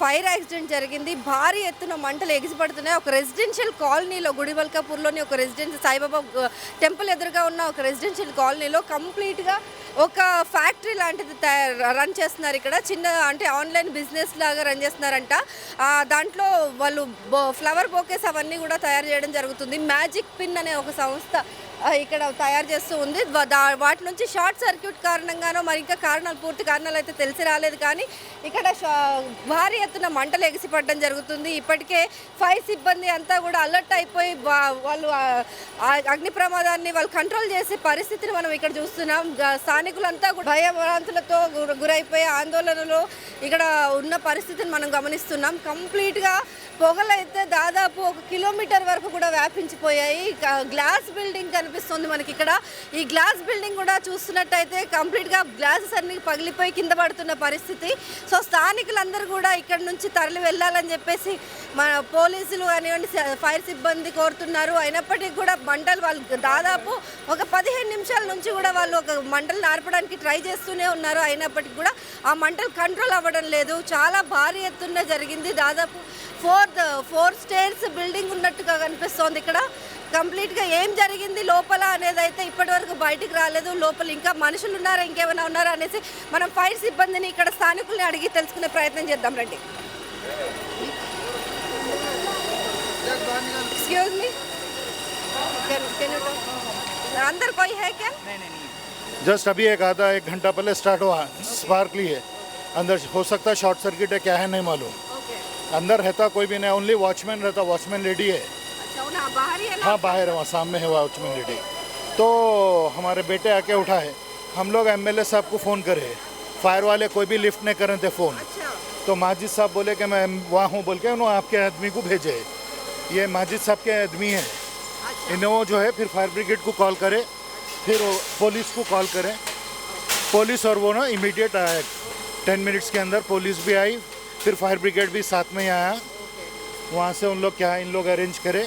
Fire accident జరిగింది. భారీ ఎత్తున మంటలు ఎగిసిపడుతున్నాయి. ఒక రెసిడెన్షియల్ కాలనీలో గుడివల్కాపూర్లోని ఒక రెసిడెన్షియల్ సాయిబాబా టెంపుల్ ఎదురుగా ఉన్న ఒక రెసిడెన్షియల్ కాలనీలో కంప్లీట్గా ఒక ఫ్యాక్టరీ లాంటిది రన్ చేస్తున్నారు. ఇక్కడ చిన్న అంటే ఆన్లైన్ బిజినెస్ లాగా రన్ చేస్తున్నారంట. దాంట్లో వాళ్ళు ఫ్లవర్ బొకేస్ అవన్నీ కూడా తయారు చేయడం జరుగుతుంది. మ్యాజిక్ పిన్ అనే ఒక సంస్థ ఇక్కడ తయారు చేస్తూ ఉంది. వాటి నుంచి షార్ట్ సర్క్యూట్ కారణంగానో మరి ఇంకా పూర్తి కారణాలు అయితే తెలిసి రాలేదు. కానీ ఇక్కడ భారీ ఎత్తున మంటలు ఎగిసిపడడం జరుగుతుంది. ఇప్పటికే ఫైర్ సిబ్బంది అంతా కూడా అలర్ట్ అయిపోయి వాళ్ళు అగ్ని ప్రమాదాన్ని వాళ్ళు కంట్రోల్ చేసే పరిస్థితిని మనం ఇక్కడ చూస్తున్నాం. స్థానికులంతా కూడా భయభ్రాంతులతో గురైపోయే ఆందోళనలో ఇక్కడ ఉన్న పరిస్థితిని మనం గమనిస్తున్నాం. కంప్లీట్గా పొగలైతే దాదాపు 1 కిలోమీటర్ వరకు కూడా వ్యాపించిపోయాయి. గ్లాస్ బిల్డింగ్ కనిపిస్తుంది మనకి ఇక్కడ. ఈ గ్లాస్ బిల్డింగ్ కూడా చూస్తున్నట్టయితే కంప్లీట్గా గ్లాసెస్ అన్ని పగిలిపోయి కింద పడుతున్న పరిస్థితి. సో స్థానికులందరూ కూడా ఇక్కడ నుంచి తరలి వెళ్ళాలని చెప్పేసి మన పోలీసులు కానివ్వండి ఫైర్ సిబ్బంది కోరుతున్నారు. అయినప్పటికీ కూడా మంటలు వాళ్ళు దాదాపు ఒక 15 నిమిషాల నుంచి కూడా వాళ్ళు ఒక మంటలు నార్పడానికి ట్రై చేస్తూనే ఉన్నారు. అయినప్పటికీ కూడా ఆ మంటలు కంట్రోల్ అవ్వడం లేదు. చాలా భారీ ఎత్తున జరిగింది. దాదాపు 4 స్టేర్స్ బిల్డింగ్ ఉన్నట్టుగా కనిపిస్తోంది ఇక్కడ. కంప్లీట్గా ఏం జరిగింది లోపల అనేది అయితే ఇప్పటి వరకు బయటికి రాలేదు. లోపల ఇంకా మనుషులు ఉన్నారా ఇంకేమైనా ఉన్నారా అనేసి మనం ఫైర్ సిబ్బందిని ఇక్కడ స్థానికుల్ని అడిగి తెలుసుకునే ప్రయత్నం చేద్దాం రండి. एक्सक्यूज मी अंदर कोई है क्या? जस्ट अभी एक आधा 1 घंटा पहले स्टार्ट हुआ. स्पार्कली है अंदर. हो सकता है शॉर्ट सर्किट है, क्या है नहीं मालूम. अंदर रहता कोई भी नहीं, ओनली वॉचमैन रहता. वॉचमैन लेडी है. अच्छा बाहर ही है ना? हाँ बाहर है, वहाँ सामने है वॉचमैन लेडी. तो हमारे बेटे आके उठा है. हम लोग एमएलए साहब को फ़ोन करे. फायर वाले कोई भी लिफ्ट नहीं कर रहे थे फ़ोन. अच्छा तो माजिद साहब बोले कि मैं वहाँ हूँ बोल के उन्होंने आपके आदमी को भेजे. ये माजिद साहब के आदमी है. इन्हों जो है फिर फायर ब्रिगेड को कॉल करे, फिर पुलिस को कॉल करें. पुलिस और वो ना इमीडिएट आया. 10 मिनट्स के अंदर पुलिस भी आई, फिर फायर ब्रिगेड भी साथ में ही आया. वहाँ से उन लोग क्या इन लोग अरेंज करे,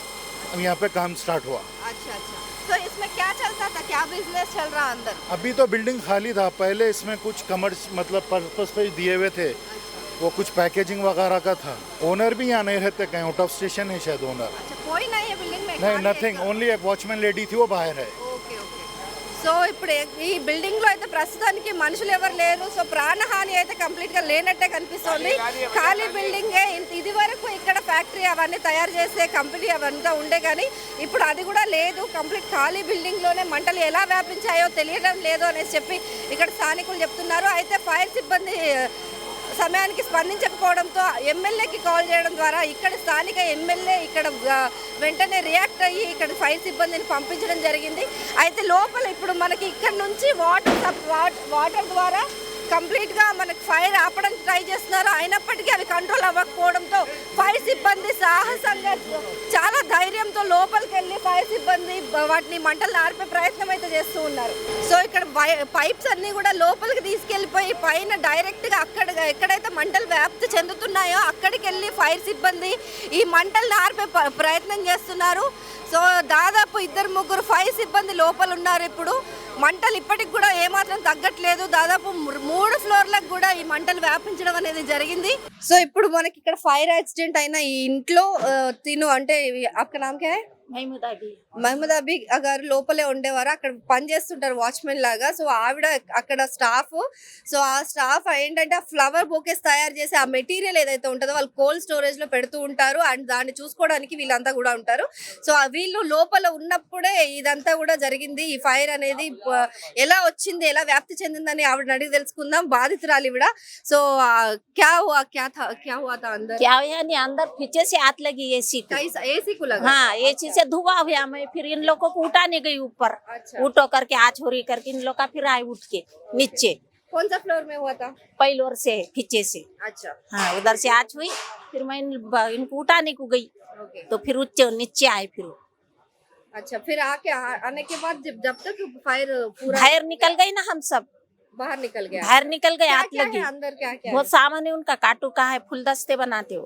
यहाँ पे काम स्टार्ट हुआ. अच्छा तो इसमें क्या चलता था, क्या बिजनेस चल रहा अंदर? अभी तो बिल्डिंग खाली था. पहले इसमें कुछ कमर्स मतलब पर्पस पे दिए हुए थे. वो कुछ पैकेजिंग वगैरह का था. ओनर भी यहाँ नहीं रहते, कहीं आउट ऑफ स्टेशन है शायद ओनर. अच्छा कोई नहीं है बिल्डिंग में? नहीं नथिंग, ओनली एक वॉचमैन लेडी थी, वो बाहर है. ఓకే సో ఇప్పుడు ఈ బిల్డింగ్ లో అయితే ప్రస్తుతానికి మనుషులు ఎవరు లేరు. సో ప్రాణహాని అయితే కంప్లీట్ గా లేనట్టే కనిపిస్తోంది. ఖాళీ బిల్డింగ్. ఇది వరకు ఇక్కడ ఫ్యాక్టరీ అవన్నీ తయారు చేసే కంపెనీ అవంతా ఉండే కానీ ఇప్పుడు అది కూడా లేదు. కంప్లీట్ ఖాళీ బిల్డింగ్ లోనే మంటలు ఎలా వ్యాపించాయో తెలియడం లేదు అనేసి చెప్పి ఇక్కడ స్థానికులు చెప్తున్నారు. అయితే ఫైర్ సిబ్బంది సమయానికి స్పందించకపోవడంతో ఎమ్మెల్యేకి కాల్ చేయడం ద్వారా ఇక్కడ స్థానిక ఎమ్మెల్యే ఇక్కడ వెంటనే రియాక్ట్ అయ్యి ఇక్కడ ఫైర్ సిబ్బందిని పంపించడం జరిగింది. అయితే లోపల ఇప్పుడు మనకి ఇక్కడ నుంచి వాటర్ ద్వారా కంప్లీట్గా మనకి ఫైర్ ఆపడానికి ట్రై చేస్తున్నారు. అయినప్పటికీ అవి కంట్రోల్ అవ్వకపోవడంతో ఫైర్ సిబ్బంది సాహసంగా చాలా ధైర్యంతో లోపలికి వెళ్ళి ఫైర్ సిబ్బంది వాటిని మంటలు ఆర్పే ప్రయత్నం అయితే చేస్తూ ఉన్నారు. సో ఇక్కడ పైప్స్ అన్నీ కూడా లోపలికి తీసుకెళ్ళిపోయి పైన డైరెక్ట్గా ఎక్కడైతే మంటలు వ్యాప్తి చెందుతున్నాయో అక్కడికి వెళ్ళి ఫైర్ సిబ్బంది ఈ మంటలను ఆర్పే ప్రయత్నం చేస్తున్నారు. సో దాదాపు 2-3 ఫైర్ సిబ్బంది లోపల ఉన్నారు. ఇప్పుడు మంటలు ఇప్పటికి కూడా ఏమాత్రం తగ్గట్లేదు. దాదాపు 3 ఫ్లోర్లకు కూడా ఈ మంటలు వ్యాపించడం అనేది జరిగింది. సో ఇప్పుడు మనకి ఇక్కడ ఫైర్ యాక్సిడెంట్ అయిన ఈ ఇంట్లో తిను అంటే అక్క నామకే మహమూదాబీ గారు లోపలే ఉండేవారు. అక్కడ పని చేస్తుంటారు వాచ్మెన్ లాగా. సో ఆవిడ అక్కడ స్టాఫ్. సో ఆ స్టాఫ్ ఏంటంటే ఆ ఫ్లవర్ బొకేస్ తయారు చేసి ఆ మెటీరియల్ ఏదైతే ఉంటుందో వాళ్ళు కోల్డ్ స్టోరేజ్ లో పెడుతూ ఉంటారు. అండ్ దాన్ని చూసుకోవడానికి వీళ్ళంతా కూడా ఉంటారు. సో వీళ్ళు లోపల ఉన్నప్పుడే ఇదంతా కూడా జరిగింది. ఈ ఫైర్ అనేది ఎలా వచ్చింది, ఎలా వ్యాప్తి చెందిందని ఆవిడని అడిగి తెలుసుకుందాం. బాధితురాలు ఈవిడ. సో क्या हुआ था अंदर? क्या यानी अंदर पीछे से आग लगी एसी को. एसी को लगा? हाँ एसी से धुआं हुआ. मैं फिर इन लोगों को उठाने गई ऊपर. अच्छा. उठो करके आज हो रही करके इन लोग का फिर आए उठ के नीचे. कौन सा फ्लोर में हुआ था? पहले ओर से पीछे से. अच्छा हाँ उधर से आज हुई. फिर मैं इनको उठाने को गई. ओके. तो फिर नीचे आए. फिर अच्छा फिर आने के बाद जब तक फायर पूरा बाहर निकल गई ना, हम सब बाहर निकल गया. बाहर निकल गए. आग क्या लगी. है अंदर? क्या बहुत सामान है उनका. काटू का है, फुलदस्ते बनाते हो.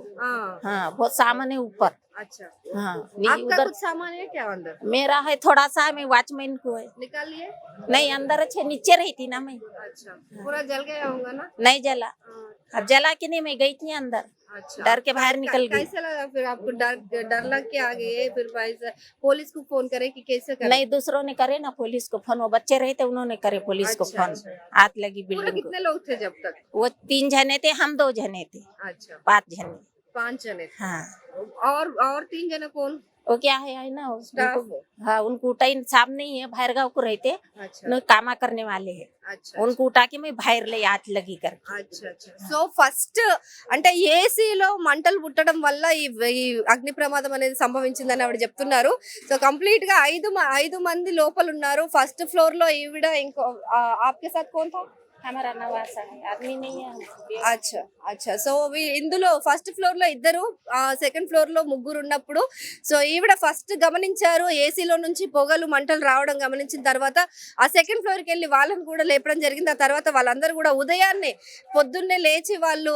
हाँ बहुत सामान है ऊपर. अच्छा हाँ आपका उधर कुछ सामान है क्या अंदर? मेरा है थोड़ा सा. मैं वॉचमैन को है. निकाल लिए? नहीं अंदर अच्छे नीचे रही थी ना मैं. अच्छा पूरा जल गया होगा ना? नहीं जला. अब जला के नहीं, मैं गई थी अंदर, अच्छा डर के बाहर निकल गई। कैसे लगा फिर आपको? डर लग के आ गए फिर पुलिस को फोन करे कि कैसे करे? नहीं, दूसरों ने करे ना पुलिस को फोन, वो बच्चे रहे थे उन्होंने करे पुलिस को अच्छा, फोन। अच्छा। आग लगी पूरे बिल्डिंग को। कितने लोग थे जब तक? वो 3 जने थे, हम 2 जने थे, अच्छा 5 जने। 5 जने थे। हाँ, और 3 जने कौन? वो क्या है ना स्टाफ उनको, हाँ उनको उठा ही साहब नहीं है, बाहर गाँव को रहते, अच्छा कामा करने वाले है, अच्छा उनको उठा के मैं बाहर ले आग लगी कर। అచ్చా సో ఫస్ట్ అంటే ఏసీలో మంటలు పుట్టడం వల్ల ఈ అగ్ని ప్రమాదం అనేది సంభవించిందని ఆవిడ చెప్తున్నారు. సో కంప్లీట్ గా 5 మంది లోపల ఉన్నారు. ఫస్ట్ ఫ్లోర్ లో ఈవిడ ఇంకో ఆప్కే సాత్ కౌన్ థా? हमारा नवासा है, आदमी नहीं है। అచ్చా అచ్చా సో ఇందులో ఫస్ట్ ఫ్లోర్ లో ఇద్దరు, సెకండ్ ఫ్లోర్ లో ముగ్గురు ఉన్నప్పుడు సో ఈవిడ ఫస్ట్ గమనించారు ఏసీలో నుంచి పొగలు మంటలు రావడం గమనించిన తర్వాత ఆ సెకండ్ ఫ్లోర్ కి వెళ్ళి వాళ్ళని కూడా లేపడం జరిగింది. ఆ తర్వాత వాళ్ళందరూ కూడా ఉదయాన్నే పొద్దున్నే లేచి వాళ్ళు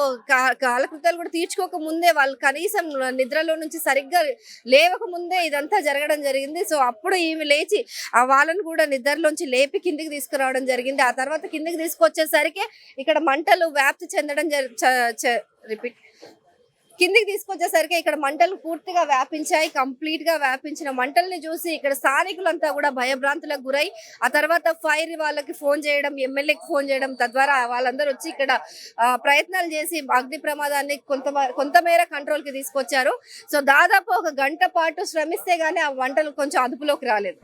కాలకృత్యాలు కూడా తీర్చుకోక ముందే వాళ్ళు కనీసం నిద్రలో నుంచి సరిగ్గా లేవక ముందే ఇదంతా జరగడం జరిగింది. సో అప్పుడు ఈమె లేచి ఆ వాళ్ళని కూడా నిద్రలోంచి లేపి కిందికి తీసుకురావడం జరిగింది. ఆ తర్వాత కిందికి తీసుకొచ్చేసరికి ఇక్కడ మంటలు వ్యాప్తి చెందడం కిందికి తీసుకొచ్చేసరికి ఇక్కడ మంటలు పూర్తిగా వ్యాపించాయి. కంప్లీట్ గా వ్యాపించిన మంటల్ని చూసి ఇక్కడ స్థానికులంతా కూడా భయభ్రాంతులకు గురై ఆ తర్వాత ఫైర్ వాళ్ళకి ఫోన్ చేయడం, ఎమ్మెల్యేకి ఫోన్ చేయడం, తద్వారా వాళ్ళందరూ వచ్చి ఇక్కడ ప్రయత్నాలు చేసి అగ్ని ప్రమాదాన్ని కొంతమేర కంట్రోల్ కి తీసుకొచ్చారు. సో దాదాపు 1 గంట పాటు శ్రమిస్తే గానీ ఆ మంటలు కొంచెం అదుపులోకి రాలేదు.